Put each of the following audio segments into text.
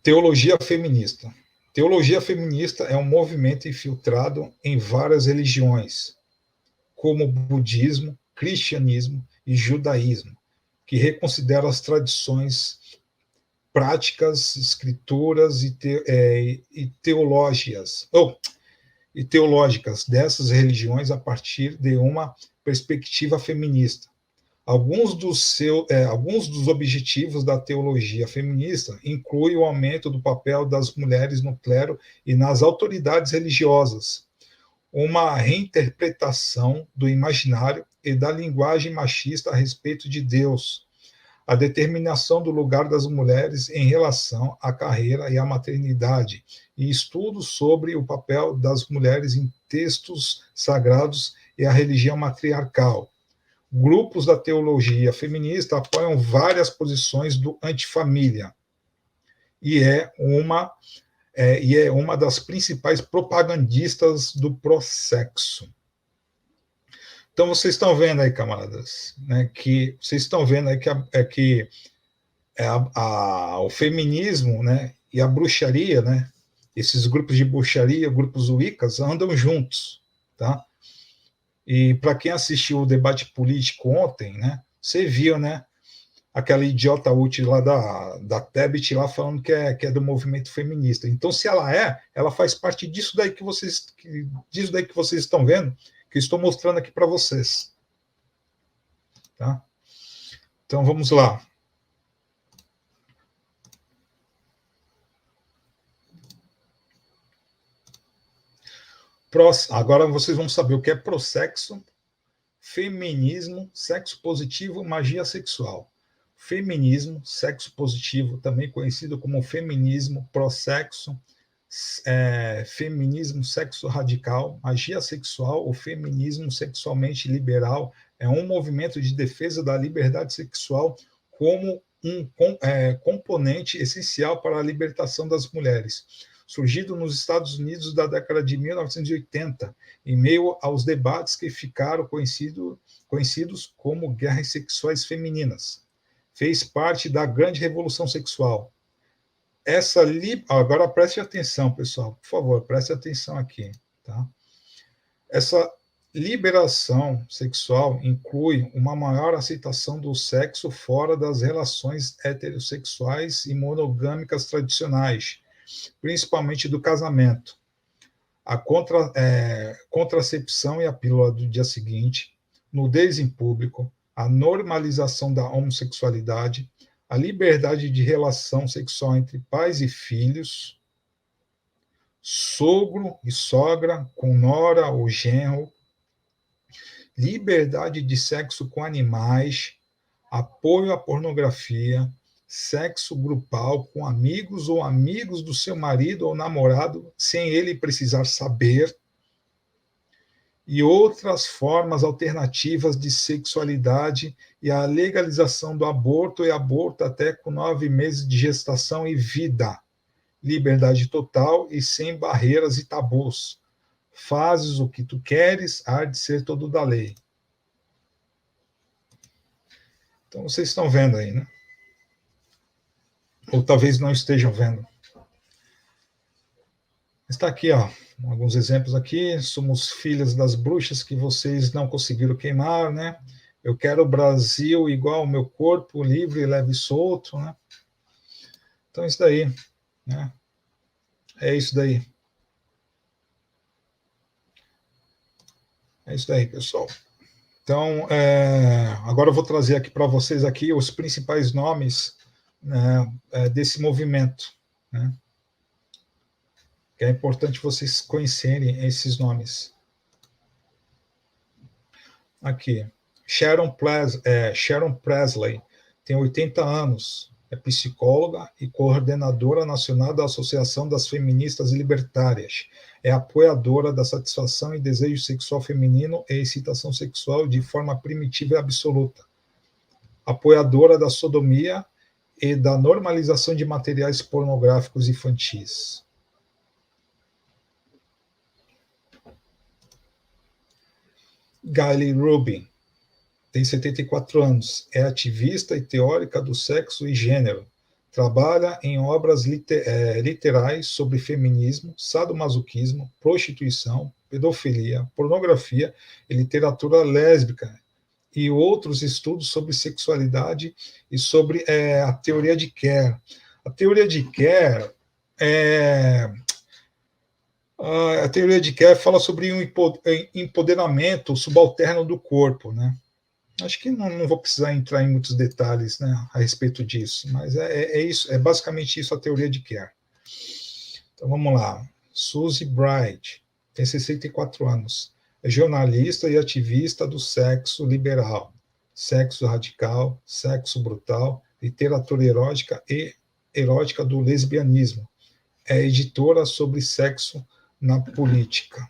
Teologia feminista. Teologia feminista é um movimento infiltrado em várias religiões, como budismo, cristianismo e judaísmo, que reconsidera as tradições, práticas, escrituras e teológicas dessas religiões a partir de uma perspectiva feminista. Alguns dos objetivos da teologia feminista incluem o aumento do papel das mulheres no clero e nas autoridades religiosas, uma reinterpretação do imaginário e da linguagem machista a respeito de Deus, a determinação do lugar das mulheres em relação à carreira e à maternidade, e estudos sobre o papel das mulheres em textos sagrados e a religião matriarcal. Grupos da teologia feminista apoiam várias posições do antifamília e é uma das principais propagandistas do pró-sexo. Então, vocês estão vendo aí, camaradas, né, que vocês estão vendo aí que o feminismo, né, e a bruxaria, né, esses grupos de bruxaria, grupos wiccas, andam juntos, tá? E para quem assistiu o debate político ontem, né, você viu, né, aquela idiota útil lá da Tebet lá falando que é do movimento feminista. Então, se ela faz parte disso daí que vocês estão vendo, que eu estou mostrando aqui para vocês. Tá? Então, vamos lá. Agora vocês vão saber o que é pró-sexo, feminismo, sexo positivo, magia sexual. Feminismo, sexo positivo, também conhecido como feminismo, pró-sexo, feminismo, sexo radical, magia sexual ou feminismo sexualmente liberal é um movimento de defesa da liberdade sexual como um componente essencial para a libertação das mulheres. Surgido nos Estados Unidos da década de 1980, em meio aos debates que ficaram conhecidos como guerras sexuais femininas. Fez parte da grande revolução sexual. Agora preste atenção, pessoal, por favor, preste atenção aqui. Tá? Essa liberação sexual inclui uma maior aceitação do sexo fora das relações heterossexuais e monogâmicas tradicionais, principalmente do casamento, a contracepção e a pílula do dia seguinte, nudez em público, a normalização da homossexualidade, a liberdade de relação sexual entre pais e filhos, sogro e sogra com nora ou genro, liberdade de sexo com animais, apoio à pornografia, sexo grupal com amigos ou amigos do seu marido ou namorado, sem ele precisar saber, e outras formas alternativas de sexualidade e a legalização do aborto e aborto até com 9 meses de gestação e vida. Liberdade total e sem barreiras e tabus. Fazes o que tu queres, há de ser todo da lei. Então, vocês estão vendo aí, né? Ou talvez não estejam vendo. Está aqui, ó, alguns exemplos aqui. Somos filhas das bruxas que vocês não conseguiram queimar, né? Eu quero o Brasil igual ao meu corpo, livre, leve e solto, né? Então, isso daí, né? É isso daí. É isso daí, pessoal. Então, agora eu vou trazer aqui para vocês aqui os principais nomes, né, desse movimento, né? Que é importante vocês conhecerem esses nomes. Aqui, Sharon Presley tem 80 anos, é psicóloga e coordenadora nacional da Associação das Feministas Libertárias. É apoiadora da satisfação e desejo sexual feminino e excitação sexual de forma primitiva e absoluta. Apoiadora da sodomia e da normalização de materiais pornográficos infantis. Gayle Rubin tem 74 anos, é ativista e teórica do sexo e gênero. Trabalha em obras literais sobre feminismo, sadomasoquismo, prostituição, pedofilia, pornografia e literatura lésbica, e outros estudos sobre sexualidade e sobre a teoria de Kerr. A teoria de Kerr a teoria de Kerr fala sobre um empoderamento subalterno do corpo, né? Acho que não vou precisar entrar em muitos detalhes, né, a respeito disso, mas isso, é basicamente isso a teoria de Kerr. Então vamos lá. Suzy Bright tem 64 anos, é jornalista e ativista do sexo liberal, sexo radical, sexo brutal, literatura erótica do lesbianismo. É editora sobre sexo na política.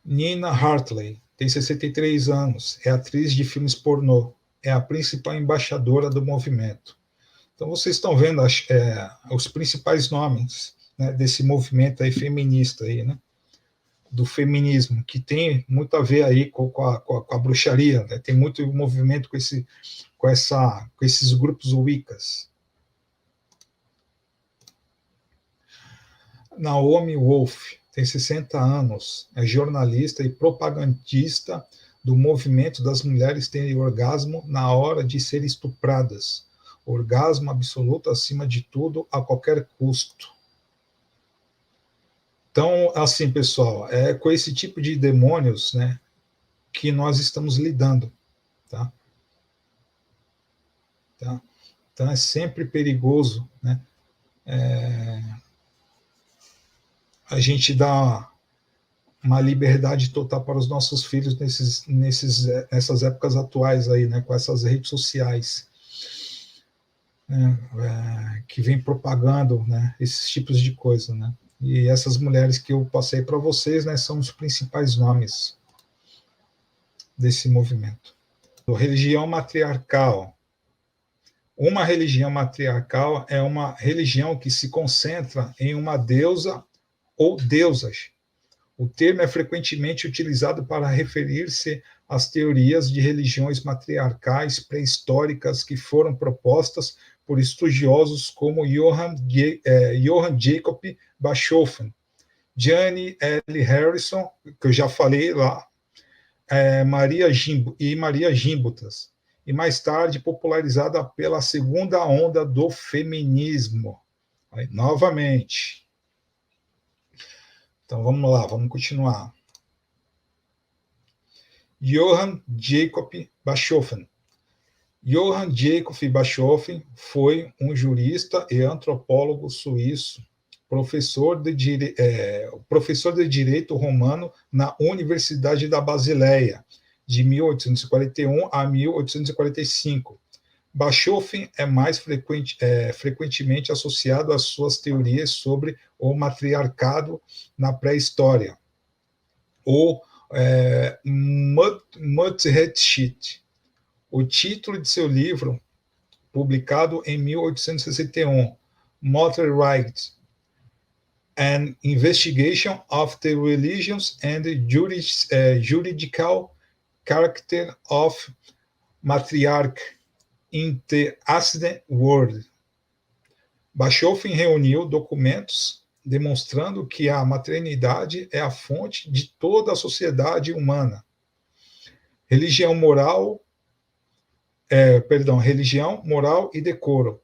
Nina Hartley tem 63 anos, é atriz de filmes pornô, é a principal embaixadora do movimento. Então vocês estão vendo os principais nomes, né, desse movimento aí feminista aí, né, do feminismo, que tem muito a ver aí com a bruxaria, né, tem muito movimento com esses grupos wiccas. Naomi Wolf tem 60 anos, é jornalista e propagandista do movimento das mulheres terem orgasmo na hora de serem estupradas. Orgasmo absoluto acima de tudo, a qualquer custo. Então, assim, pessoal, é com esse tipo de demônios, né, que nós estamos lidando, tá? Então, é sempre perigoso, né, a gente dá uma liberdade total para os nossos filhos nessas épocas atuais aí, né, com essas redes sociais, né, que vem propagando, né, esses tipos de coisa, né? E essas mulheres que eu passei para vocês, né, são os principais nomes desse movimento. Religião matriarcal. Uma religião matriarcal é uma religião que se concentra em uma deusa ou deusas. O termo é frequentemente utilizado para referir-se às teorias de religiões matriarcais pré-históricas que foram propostas por estudiosos como Johann Jacob Bischoffen, Jane L. Harrison, que eu já falei lá, Maria Gimbutas, e mais tarde popularizada pela segunda onda do feminismo. Aí, novamente. Então vamos lá, vamos continuar. Johann Jacob Bischoffen. Johann Jacob Bischoffen foi um jurista e antropólogo suíço, professor de direito romano na Universidade da Basileia, de 1841 a 1845. Bischoffen é mais frequentemente associado às suas teorias sobre o matriarcado na pré-história, ou Muttershit. O título de seu livro, publicado em 1861, Mutterreich, An Investigation of the Religions and Juridical Character of Matriarch in the Ancient World. Bischoffen reuniu documentos demonstrando que a maternidade é a fonte de toda a sociedade humana. Religião, moral e decoro.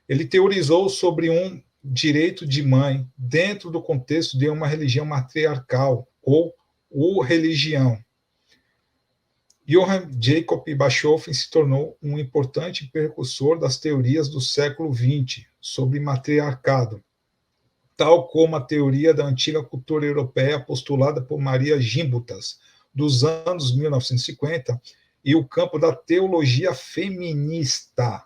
Ele teorizou sobre um direito de mãe dentro do contexto de uma religião matriarcal, ou religião. Johann Jacob Bischoffen se tornou um importante precursor das teorias do século XX sobre matriarcado, tal como a teoria da antiga cultura europeia postulada por Maria Gimbutas, dos anos 1950, e o campo da teologia feminista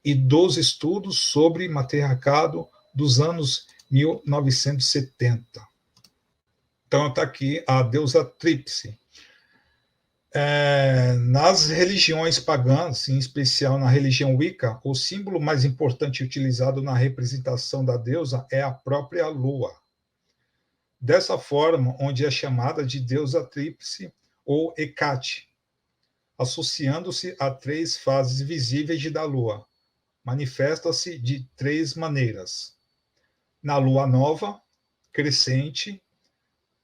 e dos estudos sobre matriarcado dos anos 1970. Então está aqui a deusa tríplice. Nas religiões pagãs, em especial na religião Wicca, o símbolo mais importante utilizado na representação da deusa é a própria lua. Dessa forma, onde é chamada de deusa tríplice, ou Hecate, associando-se a 3 fases visíveis da Lua. Manifesta-se de 3 maneiras. Na Lua nova, crescente,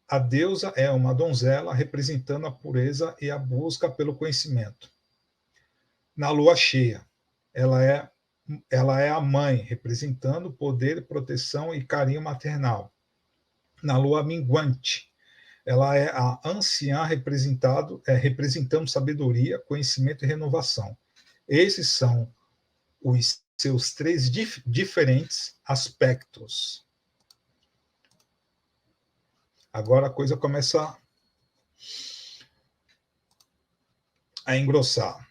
a deusa é uma donzela representando a pureza e a busca pelo conhecimento. Na Lua cheia, ela é a mãe, representando poder, proteção e carinho maternal. Na Lua minguante, ela é a anciã representando sabedoria, conhecimento e renovação. Esses são os seus 3 diferentes aspectos. Agora a coisa começa a engrossar.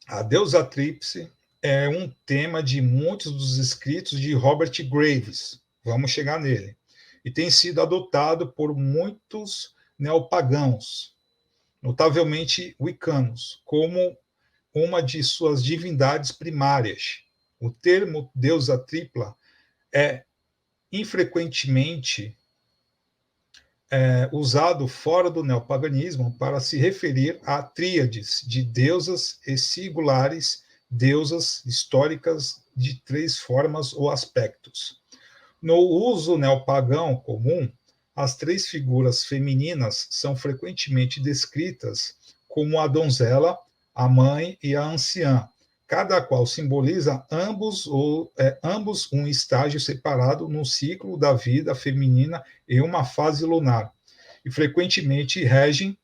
A deusa tríplice é um tema de muitos dos escritos de Robert Graves. Vamos chegar nele. E tem sido adotado por muitos neopagãos, notavelmente wiccanos, como uma de suas divindades primárias. O termo deusa tripla é infrequentemente usado fora do neopaganismo para se referir a tríades de deusas e singulares deusas históricas de 3 formas ou aspectos. No uso neopagão comum, as 3 figuras femininas são frequentemente descritas como a donzela, a mãe e a anciã, cada qual simboliza ambos um estágio separado no ciclo da vida feminina e uma fase lunar, e frequentemente regem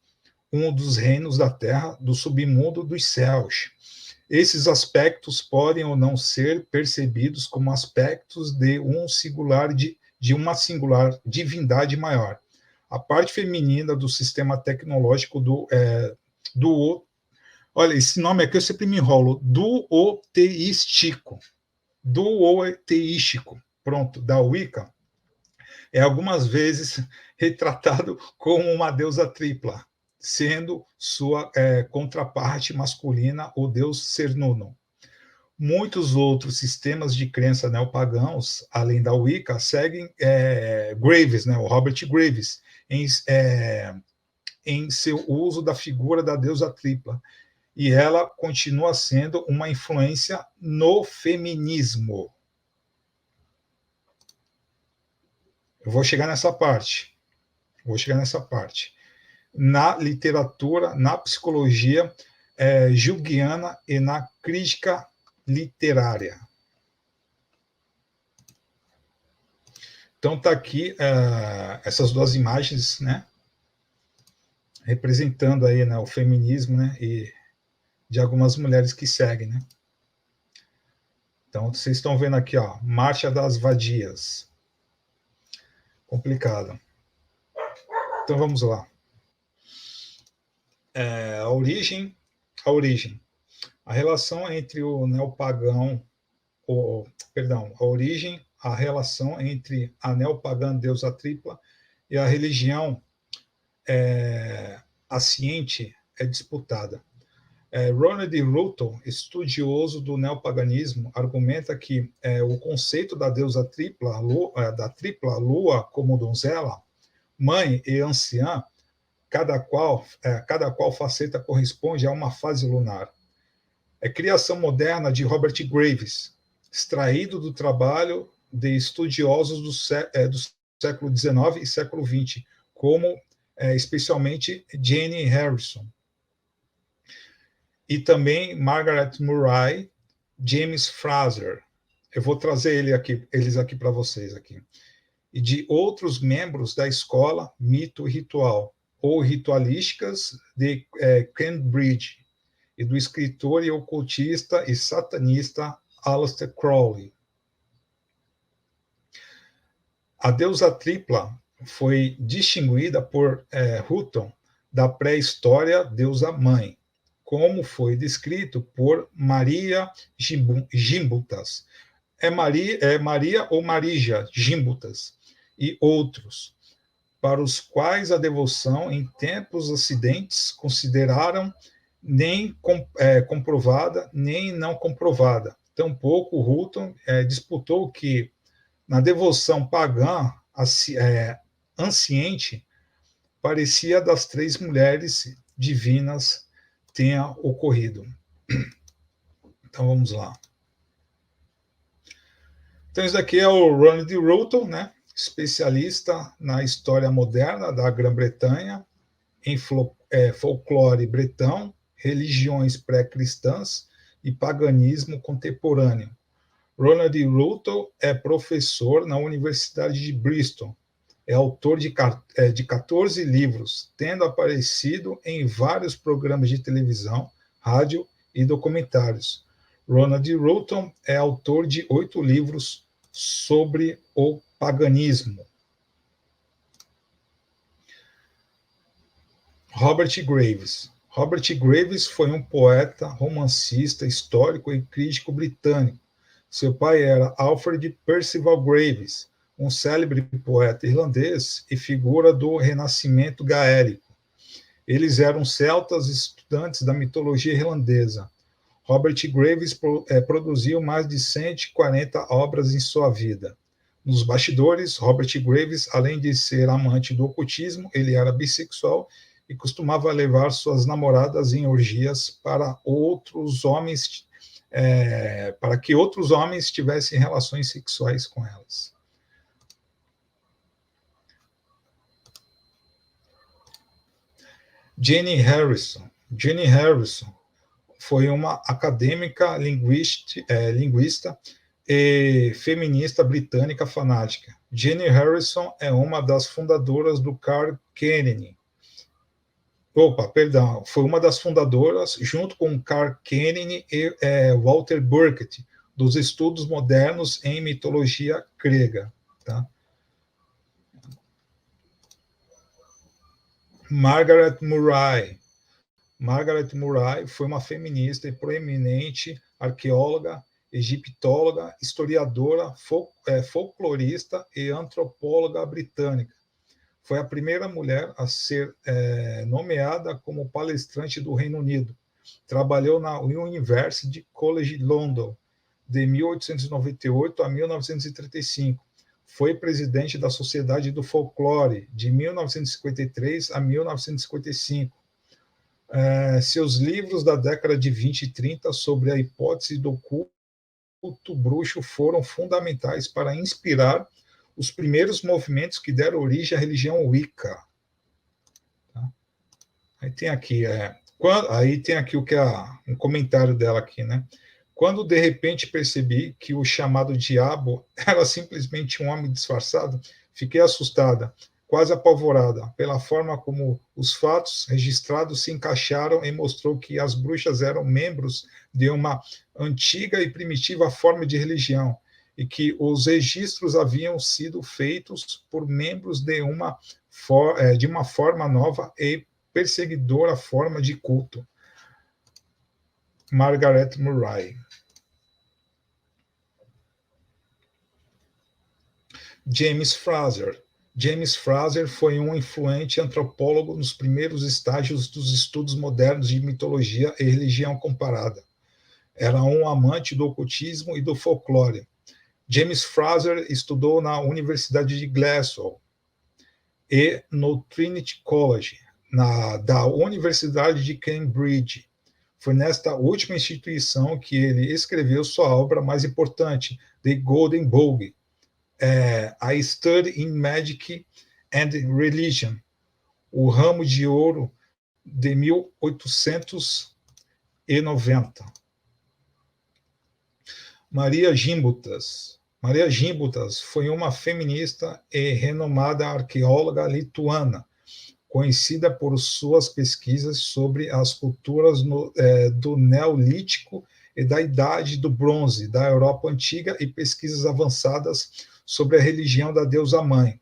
um dos reinos da terra, do submundo dos céus. Esses aspectos podem ou não ser percebidos como aspectos de uma singular divindade maior. A parte feminina do sistema tecnológico olha, esse nome aqui eu sempre me enrolo, duoteístico, pronto, da Wicca, é algumas vezes retratado como uma deusa tripla, sendo sua contraparte masculina o deus Cernunno. Muitos outros sistemas de crença neopagãos, além da Wicca, seguem Graves, o Robert Graves, em seu uso da figura da deusa tripla, e ela continua sendo uma influência no feminismo. Eu vou chegar nessa parte. Na literatura, na psicologia junguiana e na crítica literária. Então está aqui essas 2 imagens, né, representando aí, o feminismo, né, e de algumas mulheres que seguem, né. Então vocês estão vendo aqui, ó, Marcha das Vadias. Complicado. Então vamos lá. A origem. A relação entre o neopagão, a relação entre a neopagã deusa tripla e a religião asciente é disputada. Ronald Rutton, estudioso do neopaganismo, argumenta que o conceito da deusa tripla, da tripla lua como donzela, mãe e anciã, cada qual faceta corresponde a uma fase lunar. É criação moderna de Robert Graves, extraído do trabalho de estudiosos do século XIX e século XX, como especialmente Jane Harrison, e também Margaret Murray, James Fraser. Eu vou trazer eles aqui para vocês aqui. E de outros membros da escola Mito e Ritual, ou Ritualísticas de Cambridge, e do escritor e ocultista e satanista Aleister Crowley. A deusa tripla foi distinguida por Hutton da pré-história deusa mãe, como foi descrito por Maria Gimbutas. Maria ou Marija Gimbutas e outros, para os quais a devoção em tempos acidentes consideraram nem comprovada, nem não comprovada. Tampouco Hutton disputou que, na devoção pagã anciente, parecia das 3 mulheres divinas tenha ocorrido. Então vamos lá. Então isso daqui é o Ronald Reuton, né? Especialista na história moderna da Grã-Bretanha, em folclore bretão, religiões pré-cristãs e paganismo contemporâneo. Ronald Reuton é professor na Universidade de Bristol. É autor de 14 livros, tendo aparecido em vários programas de televisão, rádio e documentários. Ronald Reuton é autor de 8 livros sobre o paganismo. Robert Graves. Robert Graves foi um poeta, romancista, histórico e crítico britânico. Seu pai era Alfred Percival Graves, um célebre poeta irlandês e figura do Renascimento gaélico. Eles eram celtas estudantes da mitologia irlandesa. Robert Graves produziu mais de 140 obras em sua vida. Nos bastidores, Robert Graves, além de ser amante do ocultismo, ele era bissexual e costumava levar suas namoradas em orgias para que outros homens tivessem relações sexuais com elas. Jenny Harrison. Jenny Harrison foi uma acadêmica linguista e feminista britânica fanática. Jenny Harrison é uma das fundadoras do Carl Kenny. Foi uma das fundadoras, junto com Carl Kenny e Walter Burkett, dos estudos modernos em mitologia grega. Tá? Margaret Murray. Margaret Murray foi uma feminista e proeminente arqueóloga, egiptóloga, historiadora, folclorista e antropóloga britânica. Foi a primeira mulher a ser nomeada como palestrante do Reino Unido. Trabalhou na University College London, de 1898 a 1935. Foi presidente da Sociedade do Folclore, de 1953 a 1955. Seus livros da década de 20 e 30 sobre a hipótese do culto bruxo foram fundamentais para inspirar os primeiros movimentos que deram origem à religião Wicca. Tá? Aí tem aqui, o que um comentário dela aqui, né? Quando de repente percebi que o chamado diabo era simplesmente um homem disfarçado, fiquei assustada, quase apavorada, pela forma como os fatos registrados se encaixaram e mostrou que as bruxas eram membros de uma antiga e primitiva forma de religião, e que os registros haviam sido feitos por membros de uma forma nova e perseguidora forma de culto. Margaret Murray. James Frazer. James Frazer foi um influente antropólogo nos primeiros estágios dos estudos modernos de mitologia e religião comparada. Era um amante do ocultismo e do folclore. James Frazer estudou na Universidade de Glasgow e no Trinity College, da Universidade de Cambridge. Foi nesta última instituição que ele escreveu sua obra mais importante, The Golden Bough, A Study in Magic and Religion, o Ramo de Ouro, de 1890. Maria Gimbutas. Maria Gimbutas foi uma feminista e renomada arqueóloga lituana, conhecida por suas pesquisas sobre as culturas do Neolítico e da Idade do Bronze, da Europa Antiga, e pesquisas avançadas sobre a religião da deusa mãe.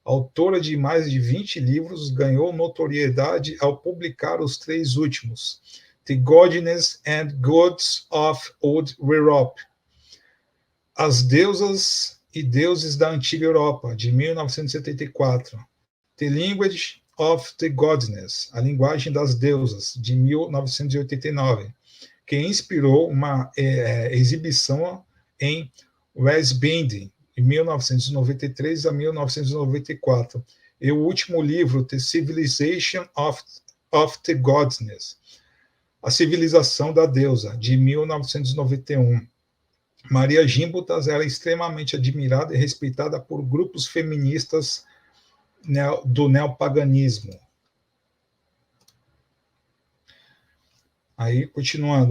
Autora de mais de 20 livros, ganhou notoriedade ao publicar os 3 últimos, The Godnesses and Gods of Old Europe, As Deusas e Deuses da Antiga Europa, de 1974, The Language of the Goddesses, A Linguagem das Deusas, de 1989, que inspirou uma exibição em West Bend, de 1993 a 1994, E o último livro, The Civilization of the Goddess, A Civilização da Deusa, de 1991. Maria Gimbutas era extremamente admirada e respeitada por grupos feministas do neopaganismo. Aí, continuando.